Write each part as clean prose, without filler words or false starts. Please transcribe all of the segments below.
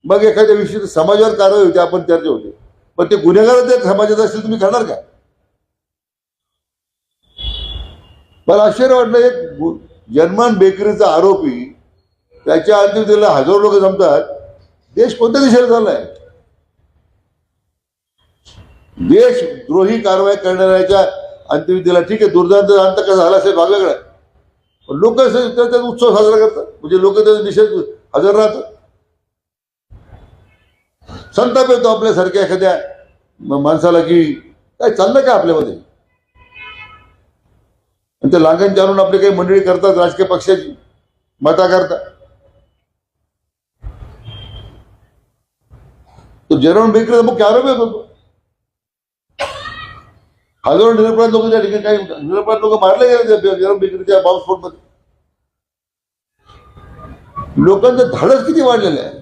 मग एखाद्या विषयी समाजावर कारवाई होते, आपण चर्चा होते. पण ते गुन्हेगार जर समाजात असतील तुम्ही करणार का? मला आश्चर्य वाटलं, एक जर्मन बेकरीचा आरोपी, त्याच्या अंत्यविधीला हजारो लोक जमतात. देश कोणत्या दिशेला चाललाय? देशद्रोही कारवाई करणाऱ्याच्या अंत्यविधीला ठीक आहे, दुर्दांत अंत कसा झाला असेल भाग वेगळा, लोक त्याचा उत्सव साजरा करतात, म्हणजे लोक त्याच्या दिशेत हजर राहतात. संताप येतो आपल्यासारख्या एखाद्या माणसाला की काय चाललं का आपल्यामध्ये. आणि ते लांघन जाणून आपली काही मंडळी करतात राजकीय पक्षाची मता करता. तो जर्मन बेकरीचा मुख्य आरोपी होतो. हजारो निरपराध लोक त्या ठिकाणी, काही निरपराध लोक मारले गेले जर्मन बेकरीच्या बॉम्बस्फोटमध्ये. लोकांचं धाडस किती वाढलेलं आहे.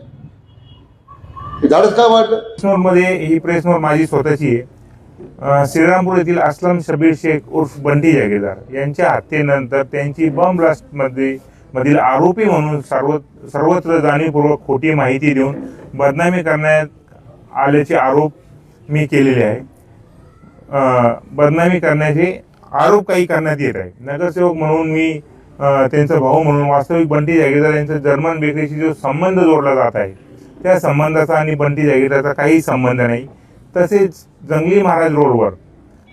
हे धाडस काय वाढलं? मध्ये ही प्रेस नोट माझी स्वतःची आहे. श्रीरामपूर येथील असलम शबीर शेख उर्फ बंटी जागीरदार यांच्या हत्येनंतर त्यांची बॉम्ब ब्लास्ट मधील आरोपी म्हणून सर्वत्र जाणीवपूर्वक खोटी माहिती देऊन बदनामी करण्यात आल्याचे आरोप मी केलेले आहे. बदनामी करण्याचे आरोप काही करण्यात येत आहे. नगरसेवक म्हणून मी त्यांचा भाऊ म्हणून वास्तविक बंटी जागीरदार यांचा जर्मन बेकरीशी जो संबंध जोडला जात आहे त्या संबंधाचा आणि बंटी जागीरदारचा काही संबंध नाही. तसेच जंगली महाराज रोडवर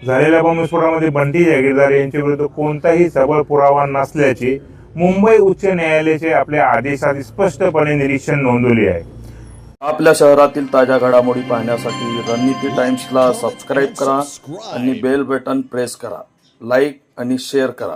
झालेल्या बॉम्बस्फोटामध्ये बंटी जागीरदार यांच्याविरुद्ध कोणताही सबळ पुरावा नसल्याचे मुंबई उच्च न्यायालयाचे आपल्या आदेशात स्पष्टपणे निरीक्षण नोंदवले आहे. आपल्या शहरातील ताज्या घडामोडी पाहण्यासाठी रणनीती टाइम्सला सबस्क्राईब करा आणि बेल बटन प्रेस करा. लाईक आणि शेअर करा.